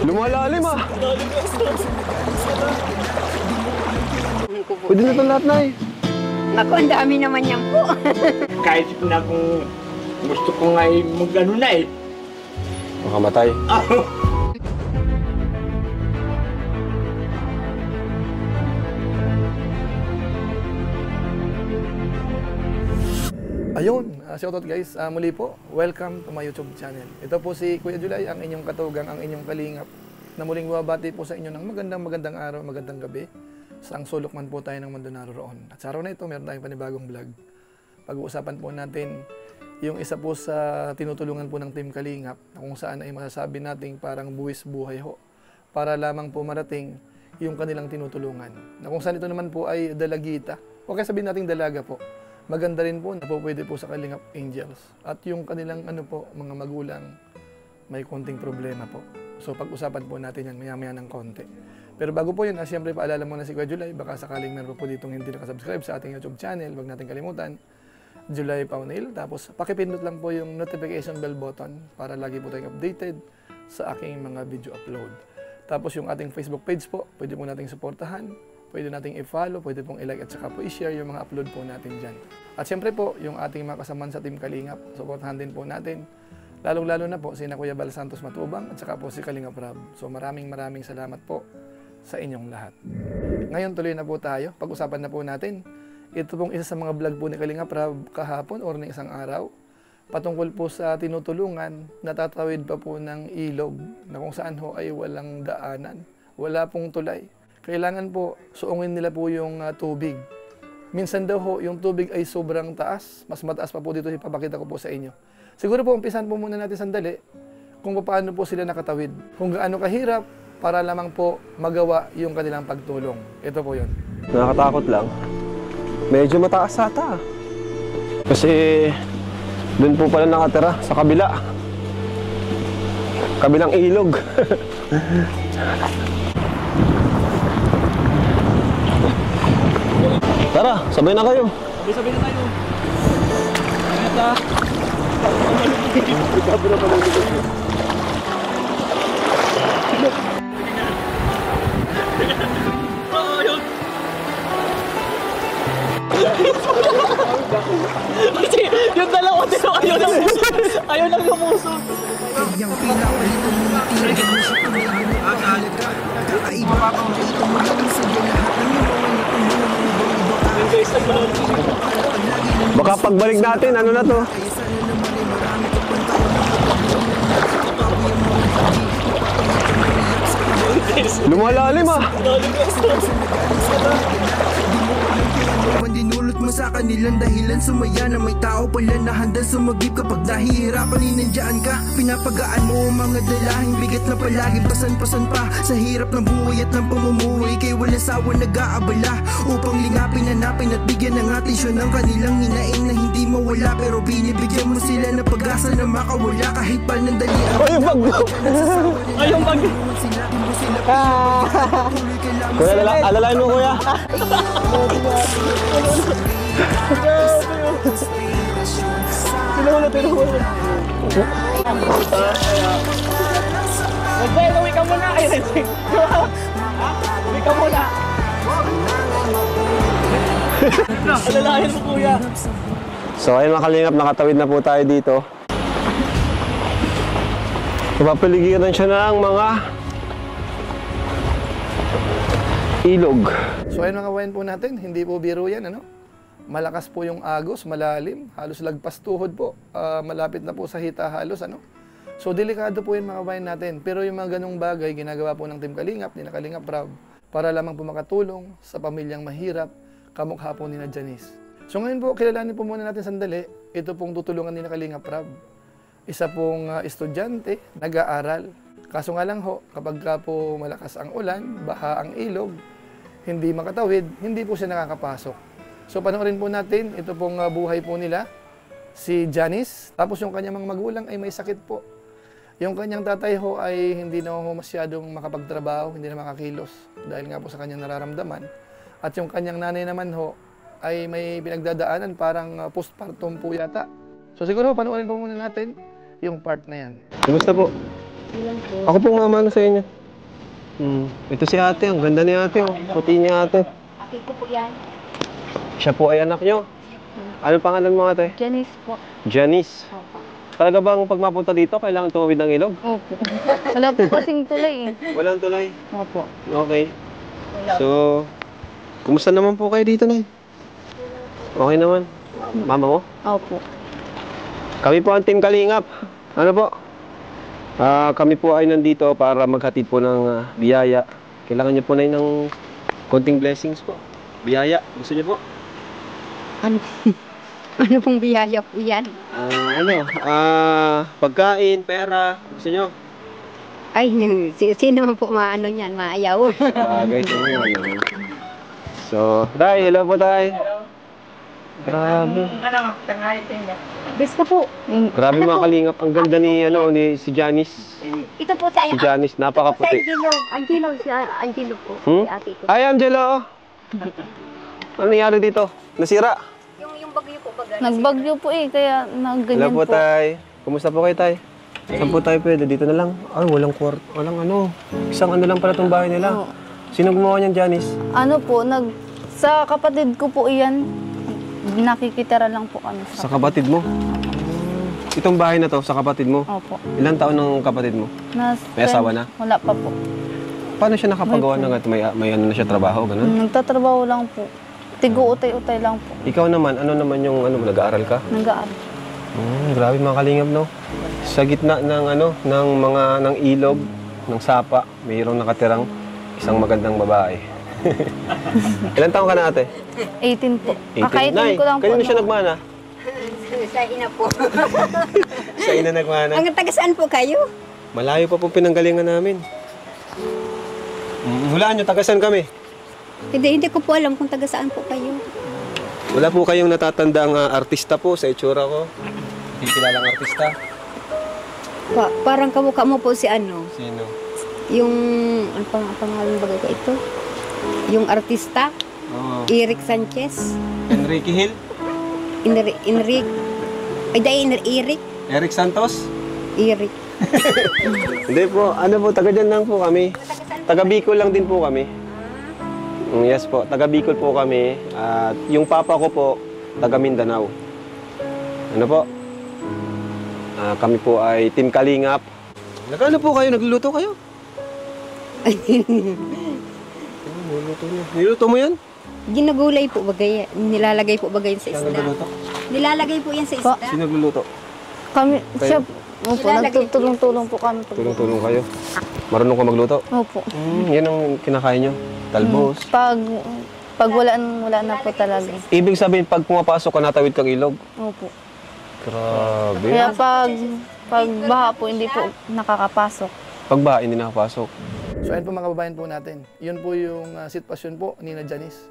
Lumalalim ah. Pwede na ito lahat, Nay. Naku, ang dami naman yan po. Kahit na kung gusto ko nga mag-ano na eh. Makamatay. Ayun, shoutout guys. Muli po, welcome to my YouTube channel. Ito po si Kuya Julay, ang inyong katugang, ang inyong kalingap, na muling bumabati po sa inyo ng magandang araw, magandang gabi. Saang sulok man po tayo ng mundo naroon. At sa araw na ito, meron tayong panibagong vlog. Pag-uusapan po natin yung isa po sa tinutulungan po ng Team Kalingap, na kung saan ay masasabi nating parang buwis buhay ho, para lamang po marating yung kanilang tinutulungan. Na kung saan ito naman po ay dalagita, o kaya sabihin nating dalaga po. Maganda rin po na po pwede po sa Kalingap Angels. At yung kanilang mga magulang may konting problema po. So pag-usapan po natin yan maya-maya ng konti. Pero bago po yun, siyempre paalala muna si Kuya Julay, baka sakaling meron po ditong hindi nakasubscribe sa ating YouTube channel, huwag natin kalimutan, Julay Paunil. Tapos pakipindot lang po yung notification bell button para lagi po tayong updated sa aking mga video upload. Tapos yung ating Facebook page po, pwede po nating suportahan. Pwede nating i-follow, pwede pong i-like at saka po i-share yung mga upload po natin dyan. At siyempre po, yung ating mga kasamaan sa Team Kalingap, supportahan din po natin. Lalong-lalo na po si Kuya Bal Santos Matubang at saka po si Kalingap Rab. So maraming salamat po sa inyong lahat. Ngayon tuloy na po tayo, pag-usapan na po natin. Ito pong isa sa mga vlog po ni Kalingap Rab kahapon or ng isang araw. Patungkol po sa tinutulungan, natatawid pa po ng ilog na kung saan ho ay walang daanan, wala pong tulay. Kailangan po suungin nila po yung tubig. Minsan daw ho, yung tubig ay sobrang taas. Mas mataas pa po dito, ipapakita ko po sa inyo. Siguro po, umpisan po muna natin sandali kung paano po sila nakatawid. Kung gaano kahirap para lamang po magawa yung kanilang pagtulong. Ito po yun. Nakakatakot lang. Medyo mataas ata. Kasi doon po pala nakatira sa kabila. Kabilang ilog. Tara, sabay na kayo. Sabay na tayo. Ingat ah. Kasi yung dalawa dito ayaw lang lumusog. Yung pinapalito mo na tingin mo siya tumingin mo pahalaga. Kakaiba pa kang rito mo lang sa lahat ng mga baka pagbalik natin, ano na to? Lumalalim ah. Dinulot mo sa kanilang dahilan sumaya na may tao pala na handa sumagip kapag nahihirapan nandiyan ka. Pinapagaan mo ang mga dalahing bigat na palagi pasan-pasan pa sa hirap ng buhay at ng pamumuhay. Kay walang sawa nag-aabala upang lingapin, hanapin at bigyan ng atensyon ng kanilang hinaing na hindi mawala. Pero binibigyan mo sila ng pag-asa na makawala kahit panandalian. Ay, yung bagyo! Ay, yung bagyo! Kuya, alalain mo kuya. Tinahula. Uwi ka muna. Uwi ka muna. Alalahin mo kuya. So ayun mga Kalingap, nakatawid na po tayo dito. Napapaligiran siya ng mga ilog. So ayun mga kawayan po natin, hindi po biro yan, Malakas po yung agos, malalim, halos lagpas tuhod po. Malapit na po sa hita halos, So delikado po yun mga kawayan natin. Pero yung mga ganung bagay, ginagawa po ng Team Kalingap, ni Kalingap Rab, para lamang po makatulong sa pamilyang mahirap, kamukha po ni Janice. So ngayon po, kilalanin po muna natin sandali, ito pong tutulungan ni Kalingap Rab. Isa pong estudyante, nag-aaral. Kaso nga lang ho, kapag po malakas ang ulan, baha ang ilog, hindi makatawid, hindi po siya nakakapasok. So panoorin po natin, ito pong buhay po nila, si Janice. Tapos yung kanyang mga magulang ay may sakit po. Yung kanyang tatay ho ay hindi na ho masyadong makapagtrabaho, hindi na makakilos dahil nga po sa kanyang nararamdaman. At yung kanyang nanay naman ho ay may pinagdadaanan, parang postpartum po yata. So siguro panoorin po muna natin yung part na yan. Kumusta po? Ako pong mamano sa inyo. Ito si ate, ang ganda ni ate, oh. Puti niya ate. Akin ko po yan. Siya po ay anak nyo. Ano pangalan mo ate? Janice po. Janice. Opo. Talaga bang pag mapunta dito, kailangan tumawid ng ilog? Opo. Wala po kasing tulay eh. Walang tulay. Opo. Okay. So, kumusta naman po kayo dito, Nay? Okay naman. Mama mo? Opo. Kami po ang Team Kalingap. Ano po? Kami po ay nandito para maghatid po ng biyaya. Kailangan niyo po na ng konting blessings po. Biyaya. Gusto niyo po? Ano? Ano pong biyaya po yan? Pagkain, pera. Gusto niyo? Ay, sino man po maano niyan, maayaw. Guys, ano. So, Tay, hello po, Tay. Grabe. Gusto po. Grabe mga Kalingap. Ang ganda ni si Janice. Ito po sa Si Janice, napakaputi. Angelo po. Hmm? Si ate ko. Ay, Angelo! Ano nangyari dito? Nasira? Yung bagyo po baga. Nagbagyo po eh, kaya Hello nagganyan po, po. Tay. Kumusta po kayo, Tay? Saan po tayo pwede? Dito na lang. Ay, walang walang ano. Isang ano lang pala itong bahay nila. Oo. Sino gumawa niyan, Janice? Ano po, sa kapatid ko po iyan, nakikitira lang po kami Sa kapatid mo? Itong bahay na to, sa kapatid mo? Opo. Ilang taon ng kapatid mo? May asawa na? Wala pa po. Paano siya nakapagawa ng ganito? May ano na siya trabaho, ganun? Nagtatrabaho lang po. Tigo-utay-utay lang po. Ikaw naman, ano naman yung nag-aaral ka? Nag-aaral. Grabe mga Kalingap, no? Sa gitna ng ilog, ng sapa, mayroong nakatirang isang magandang babae. Ilan taon ka na, ate? 18 po. 18. Kakainin ko lang po. Kanino siya nagmana? Sa ina po. Sa ina nagmana. Ang taga saan po kayo? Malayo pa pong pinanggalingan namin. Hulaan nyo, taga saan kami? Hindi ko po alam kung taga saan po kayo. Wala po kayong natatandang artista po sa itsura ko? Hindi kilalang artista? Parang kamukha mo po si ano? Sino? Yung, ano pang pangalan bagay ko ito? Yung artista? Oh. Eric Sanchez? Enrique Hill? Enric? Ay, Eric? Eric Santos? Eric. Hindi po, ano po, taga dyan lang po kami. Taga Bicol lang din po kami. Yes po, taga Bicol po kami. At yung papa ko po, taga Mindanao. Ano po? Kami po ay Team Kalingap. Nagano po kayo? Nagluluto kayo? Niluto mo yan? Ginagulay po bagay, nilalagay po bagay sa Saan isda. nagluluto? Nilalagay po yan sa isda. Sino nagluluto? Kami, Kayo? siya, opo, Ilalagay nagtutulong-tulong po kami. Tulong-tulong kayo. Marunong ka magluto? Opo. Yan ang kinakain nyo. Talbos. Pag wala na po talaga. Ibig sabihin, pag pumapasok ka, natawid kang ilog. Opo. Grabe. Kaya pag baha po, hindi po nakakapasok. Pag ba, hindi nakapasok. So ayun po mga kababayan po natin. Yun po yung sitwasyon po ni na Janice.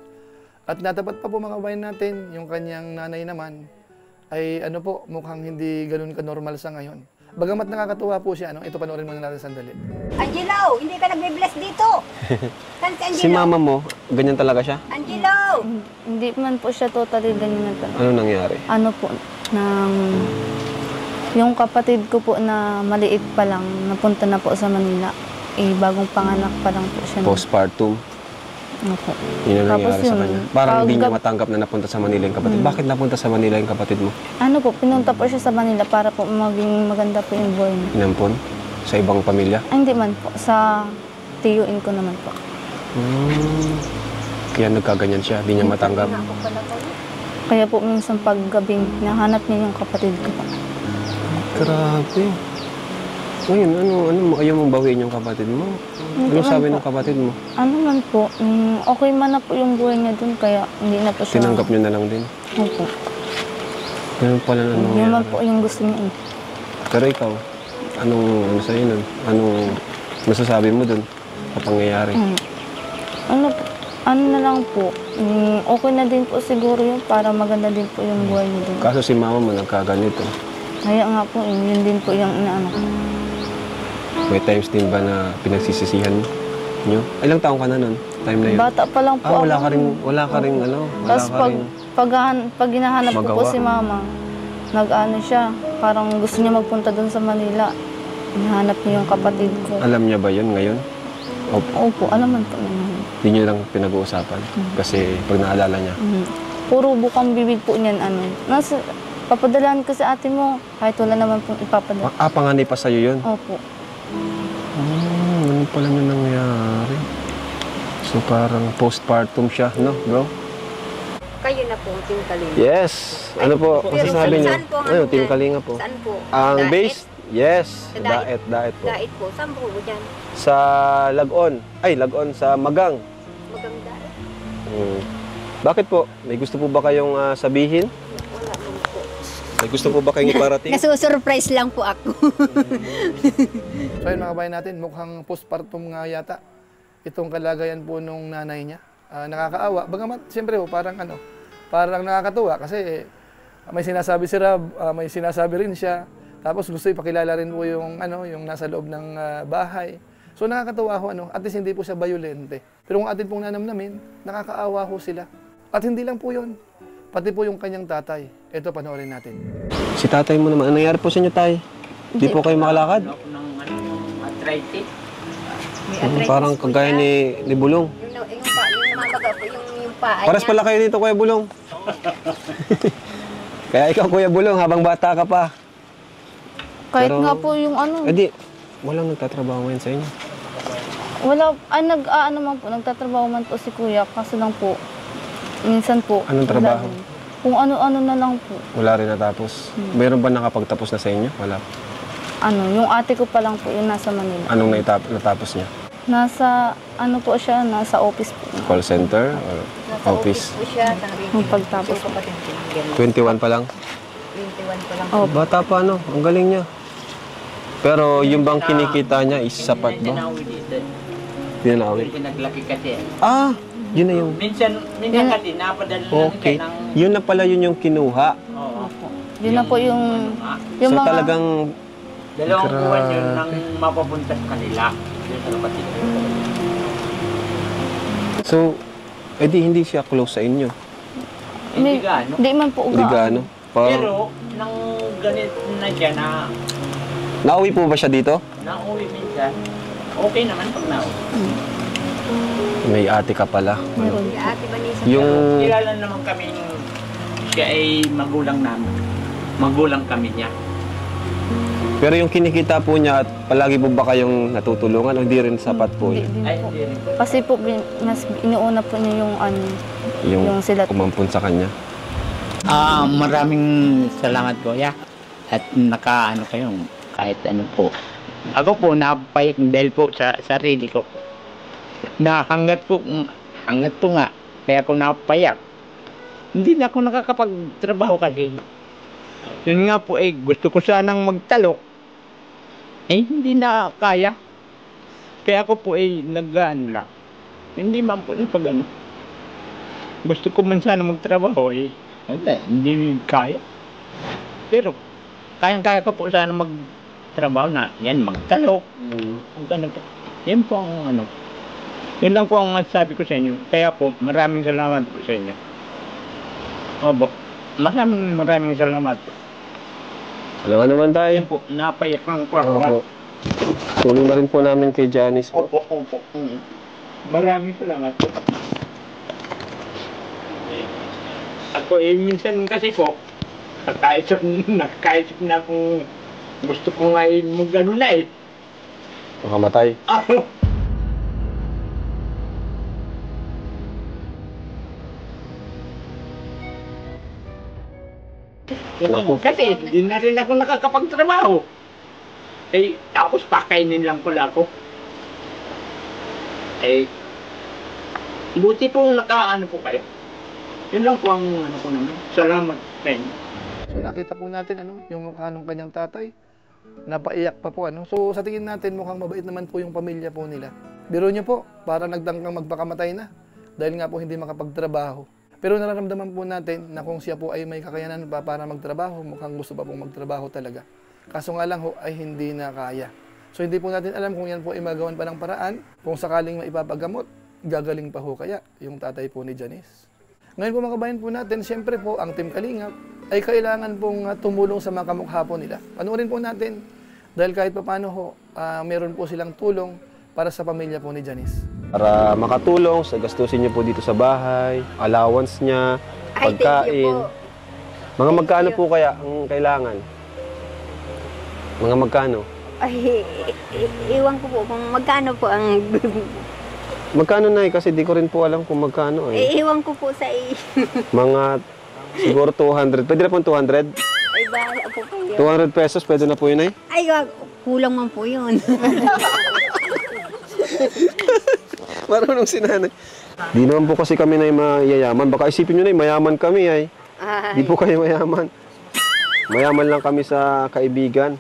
At natapat pa po mga kababayan natin, yung kanyang nanay naman ay ano po, mukhang hindi ganun ka-normal sa ngayon. Bagamat nakakatuwa po siya, ito panoorin muna natin sandali. Angelo, hindi ka nagbe-bless dito. Saan si Angelo? Si mama mo, ganyan talaga siya? Angelo! Hindi man po siya totally ganyan na talaga. Ano nangyari? Ano po, yung kapatid ko po na maliit pa lang, napunta na po sa Manila. Bagong panganak pa lang po siya. Postpartum. Ano po. Yun ang Tapos nangyari sa yun, kanya. Parang hindi niya pag- matanggap na napunta sa Manila yung kapatid. Bakit napunta sa Manila yung kapatid mo? Ano po, pinunta po siya sa Manila para po maging maganda po yung buhay niya. Inampon? Sa ibang pamilya? Ay, hindi man po. Sa tiyuin ko naman po. Kaya nagkaganyan siya, hindi niya matanggap. Kaya po minsan paggabing nahanap niya yung kapatid ko po. Grabe. Ngayon, ano ayaw mong bawiin yung kapatid mo? Hindi Ano man sabi po. ng kapatid mo? Ano man po, okay man na po yung buhay niya dun, kaya hindi na po siya... Tinanggap niyo na lang din. Opo. Ganun pala na Yun man nangyari. po yung gusto niya. Pero ikaw, ano sa'yo nun? Anong masasabi mo dun sa pangyayari? Ano na lang po, okay na din po siguro yun para maganda din po yung buhay niya dun. Kaso si mama mo nagkaganito. Kaya nga po, yun din po yung inaano ko. May times din ba na pinagsisisihan niyo? Ilang taong ka na nun? Time na yun? Bata pa lang po wala ako. ka rin, wala Tapos ka rin. pag hinahanap ko po magawa. si mama, nag-ano siya, parang gusto niya magpunta doon sa Manila. Hinahanap niya yung kapatid ko. Alam niya ba yun ngayon? Opo, alam man po niya. Hindi niyo lang pinag-uusapan. Kasi pag naalala niya. Puro bukang bibig po niyan, papadalahan ko sa ate mo, kahit wala naman pong ipapadala. Panganay pa sa'yo yun? Opo. Ganun pala yung nangyari. So parang postpartum siya, no, bro? Kayo na po, Team Kalinga. Yes! Ano po? Masasabi niyo? Saan po ang Ano, ano Team dyan? Kalinga po. Saan po? Ang Daet? base? Yes! Sa Daet? Daet po. Dait po. Saan po dyan? Sa Lagon. Ay, Lagon. Sa Magang. Maganda. Bakit po? May gusto po ba kayong sabihin? Wala naman po. May gusto po ba kayong iparating? Nasusurprise lang po ako. So yun mga kabayan natin, mukhang postpartum nga yata itong kalagayan po nung nanay niya. Nakakaawa. Bagamat siyempre po parang nakakatuwa kasi may sinasabi si Rab, may sinasabi rin siya. Tapos gusto ipakilala rin po yung yung nasa loob ng bahay. So nakakatuwa ho at least hindi po siya bayolente. Pero kung atin pong nanamnamin, nakakaawa ho sila. At hindi lang po 'yon. Pati po yung kanyang tatay. Ito panoorin natin. Si tatay mo naman. Ano nangyari po sa inyo, tay? Hindi po kayo makalakad? Ako ng arthritis. Parang kagaya ni Bulong. Yung mamaga po, yung paa Paras pala kayo dito, Kuya Bulong. Kaya ikaw, Kuya Bulong, habang bata ka pa. Kahit Pero- nga po yung Walang nagtatrabaho ngayon sa inyo. wala, nagtatrabaho man po si kuya, kaso lang po, minsan po. Anong trabaho? wala din. Kung ano-ano na lang po. Wala rin natapos. Mayroon ba nakapagtapos na sa inyo? Wala. Yung ate ko pa lang po, yung nasa Manila. Anong natapos niya? Nasa, siya, nasa office po. Call center or office? po siya. Sabi Yung pagtapos po. 21 pa lang? 21 pa lang. Opo. Bata pa, no? Ang galing niya. Pero yung bang kinikita niya is sapat ba? Tinawi dito. Pinanawi. Kasi naglaki kasi. Yun na yung... Minsan kasi napadala na Okay. siya ng... Yun na pala yun yung kinuha. Oo. Yun na po yung So mga... talagang... Dalawang Grabe. buwan yun nang mapapunta sa kanila. Yun sa kapatid. So, edi hindi siya close sa inyo. Hindi gaano. Hindi man po Hindi gaano. Pero, nang ganito na siya na Nauwi po ba siya dito? nauwi minsan, okay naman pag nauwi. May ate ka pala. Meron. Si Ate Vanessa. Yung... Kilala naman kami siya ay magulang namin. Magulang kami niya. Pero yung kinikita po niya at palagi po ba kayong natutulungan o hindi rin sapat po Hindi yun? din Ay, po. hindi rin. Kasi po, mas inuuna po niya yung yung sila. Kumampun sa kanya. Maraming salamat po, ya. At nakaano kayo, kahit ano po. Ako po, napayag dahil po sa sarili ko. Na hanggat po nga, kaya ako napayak. Hindi na ako nakakapagtrabaho kasi. Yun nga po gusto ko sanang magtalok. Hindi na kaya. Kaya ako po nag-ano lang. Hindi man po pag ano. Gusto ko man sana magtrabaho hindi kaya. Pero, kaya ko po sana magtrabaho na yan, magtalok. Kung ano po. Yan po ang ano. Yun lang po ang masasabi ko sa inyo. Kaya po, maraming salamat po sa inyo. Opo. Maraming salamat po. Alam nga naman tayo. Yan po, napayak lang po ako. Opo. Tulong na rin po namin kay Janice. Opo. Maraming salamat po. Ako minsan kasi po, nakaisip na kung gusto ko nga mag-ano na Makamatay. Kasi hindi na rin ako nakakapagtrabaho. Tapos pakainin lang pala ako. Buti po nakaano po kayo. Yun lang po ang ano ko naman. Salamat sa inyo. So nakita po natin yung mukha ng kanyang tatay. Napaiyak pa po So sa tingin natin mukhang mabait naman po yung pamilya po nila. Biro niyo po, para nagdangkang magpakamatay na dahil nga po hindi makapagtrabaho. Pero nararamdaman po natin na kung siya po ay may kakayanan pa para magtrabaho, mukhang gusto pa pong magtrabaho talaga. Kaso nga lang ho ay hindi na kaya. So hindi po natin alam kung yan po ay magawan pa ng paraan, kung sakaling maipapagamot, gagaling pa ho kaya yung tatay po ni Janice. Ngayon po mga kabayan po natin, siyempre po ang Team Kalingap ay kailangan pong tumulong sa mga kamukha po nila. Panoorin po natin dahil kahit paano ho, meron po silang tulong para sa pamilya po ni Janice? Para makatulong sa gastusin niyo po dito sa bahay, allowance niya, Ay, thank you pagkain. po. Mga Thank magkano you. po kaya ang kailangan? Mga magkano? Ay, iwan ko po kung magkano po ang... Magkano na kasi di ko rin po alam kung magkano eh. Iwan ko po sa Mga siguro 200. Pwede na po 200? Ay, bahala po kayo. 200 pesos, pwede na po yun eh. Ay, kulang man po yun. Marunong si nanay. Di naman po kasi kami na mayayaman. Baka isipin nyo na mayaman kami ay. Ay, Di po kayo mayaman. Mayaman lang kami sa kaibigan.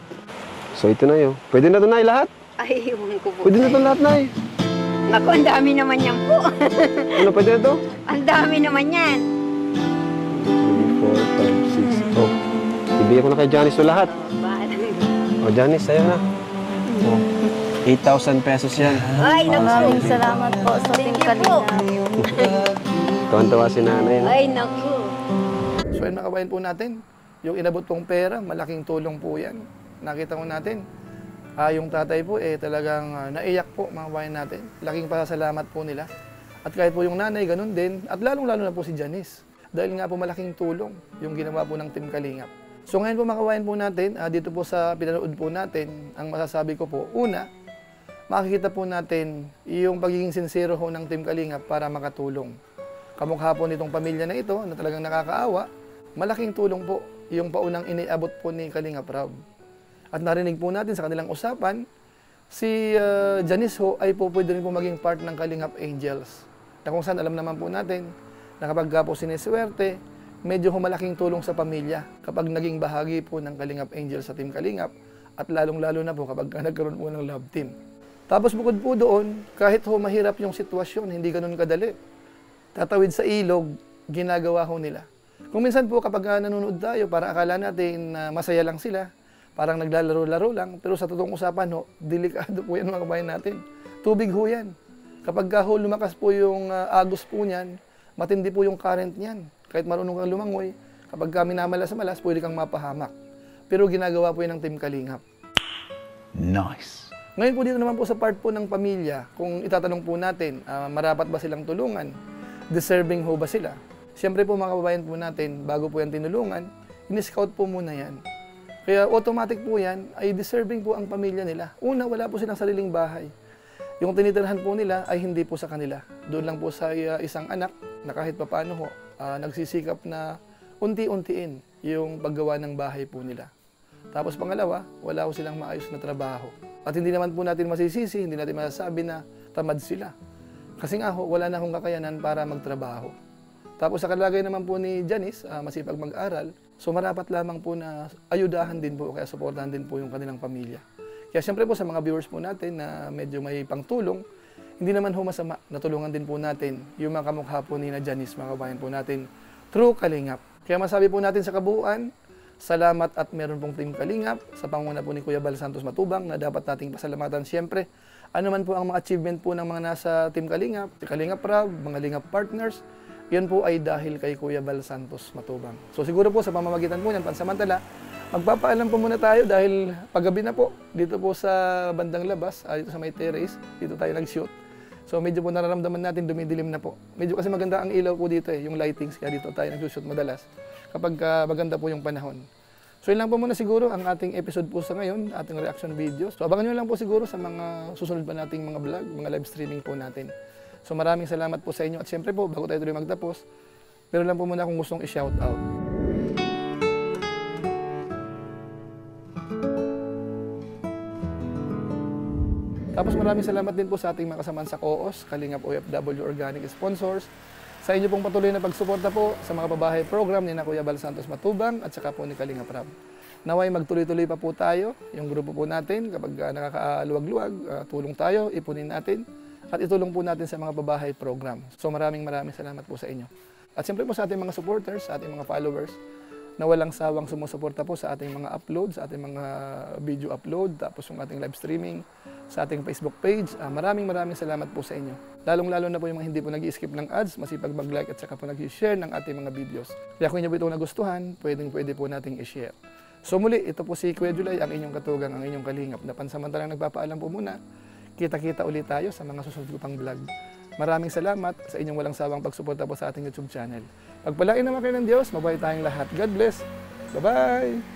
So ito na yun. Pwede na ito na lahat. ay, iwan ko po. Pwede na ito lahat na Ako, ang dami naman yan po. Ano pwede na ito? Ang dami naman yan. 3, 4, 5, 6. Oh. Ibigay ko na kay Janice ito lahat. Bahala. O Janice, sa'yo na. Oh. 8,000 pesos yan. Ay, Maraming naku. salamat po sa Team Thank you po. Kalingap. Tuwan-tuwa si nanay. No? Ay, naku. So yun mga kabayan po natin, yung inabot pong pera, malaking tulong po yan. Nakita mo natin, yung tatay po talagang naiyak po mga kabayan natin. Laking pasasalamat po nila. At kahit po yung nanay, ganun din. At lalong-lalo na po si Janice. Dahil nga po malaking tulong yung ginawa po ng Team Kalingap. So ngayon po mga kabayan po natin, dito po sa pinanood po natin, ang masasabi ko po, una, makikita po natin yung pagiging sincero ho ng Team Kalingap para makatulong. Kamukha po nitong pamilya na ito na talagang nakakaawa, malaking tulong po yung paunang iniabot po ni Kalingap Rob. At narinig po natin sa kanilang usapan, si Janice ho ay po pwede rin po maging part ng Kalingap Angels. Na kung saan alam naman po natin na kapag po siniswerte, medyo malaking tulong sa pamilya kapag naging bahagi po ng Kalingap Angels sa Team Kalingap at lalong-lalo na po kapag nagkaroon po ng love team. Tapos bukod po doon, kahit ho mahirap yung sitwasyon, hindi ganun kadali. Tatawid sa ilog, ginagawa ho nila. Kung minsan po kapag nanonood tayo, parang akala natin na masaya lang sila, parang naglalaro-laro lang, pero sa totoong usapan ho, delikado po yan mga kabayan natin. Tubig ho yan. Kapag ho lumakas po yung agos po niyan, matindi po yung current niyan. Kahit marunong kang lumangoy, kapag kami namalas-malas, pwede kang mapahamak. Pero ginagawa po yan ng Team Kalingap. Nice. Ngayon po dito naman po sa part po ng pamilya, kung itatanong po natin, marapat ba silang tulungan? Deserving ho ba sila? Siyempre po mga kababayan po natin, bago po yan tinulungan, in-scout po muna yan. Kaya automatic po yan, ay deserving po ang pamilya nila. Una, wala po silang sariling bahay. Yung tinitirhan po nila ay hindi po sa kanila. Doon lang po sa isang anak na kahit papaano ho, nagsisikap na unti-untiin yung paggawa ng bahay po nila. Tapos pangalawa, wala po silang maayos na trabaho. At hindi naman po natin masisisi, hindi natin masasabi na tamad sila. Kasi nga ho, wala na akong kakayanan para magtrabaho. Tapos sa kalagay naman po ni Janice, masipag mag-aral, so marapat lamang po na ayudahan din po, kaya suportahan din po yung kanilang pamilya. Kaya siyempre po sa mga viewers po natin na medyo may pangtulong, hindi naman ho masama, natulungan din po natin yung mga kamukha po ni na Janice, mga kabayan po natin, through Kalingap. Kaya masabi po natin sa kabuuan, salamat at meron pong Team Kalingap sa panguna po ni Kuya Bal Santos Matubang na dapat nating pasalamatan siyempre. Ano man po ang mga achievement po ng mga nasa Team Kalingap, si Kalingap Rob, mga Lingap partners, yan po ay dahil kay Kuya Bal Santos Matubang. So siguro po sa pamamagitan po niyan, pansamantala, magpapaalam po muna tayo dahil paggabi na po, dito po sa bandang labas, dito sa may terrace, dito tayo nag-shoot. So medyo po nararamdaman natin dumidilim na po. Medyo kasi maganda ang ilaw po dito yung lightings, kaya dito tayo nag-shoot madalas kapag maganda po yung panahon. So yun lang po muna siguro ang ating episode po sa ngayon, ating reaction videos. So abangan nyo lang po siguro sa mga susunod pa nating mga vlog, mga live streaming po natin. So maraming salamat po sa inyo at syempre po, bago tayo tuloy magtapos, meron lang po muna akong gustong i-shout out. Tapos maraming salamat din po sa ating mga kasamahan sa COOS, Kalingap OFW Organic Sponsors, sa inyo pong patuloy na pagsuporta po sa mga pabahay program ni na Kuya Bal Santos Matubang at saka po ni Kalingap Rob. Naway magtuloy-tuloy pa po tayo, yung grupo po natin, kapag nakakaluwag-luwag, tulong tayo, ipunin natin, at itulong po natin sa mga pabahay program. So maraming salamat po sa inyo. At siyempre po sa ating mga supporters, sa ating mga followers, na walang sawang sumusuporta po sa ating mga upload, sa ating mga video upload, tapos yung ating live streaming, sa ating Facebook page. Maraming salamat po sa inyo. Lalong-lalo na po yung mga hindi po nag-i-skip ng ads, masipag mag-like at saka po nag-share ng ating mga videos. Kaya kung inyo po itong nagustuhan, pwede po nating i-share. So muli, ito po si Kuya Julay, ang inyong katugang, ang inyong kalingap, na pansamantalang nagpapaalam po muna. kita-kita ulit tayo sa mga susunod ko pang vlog. Maraming salamat sa inyong walang sawang pagsuporta po sa ating YouTube channel. Pagpalain naman kayo ng Diyos, mabuhay tayong lahat. God bless. Bye-bye!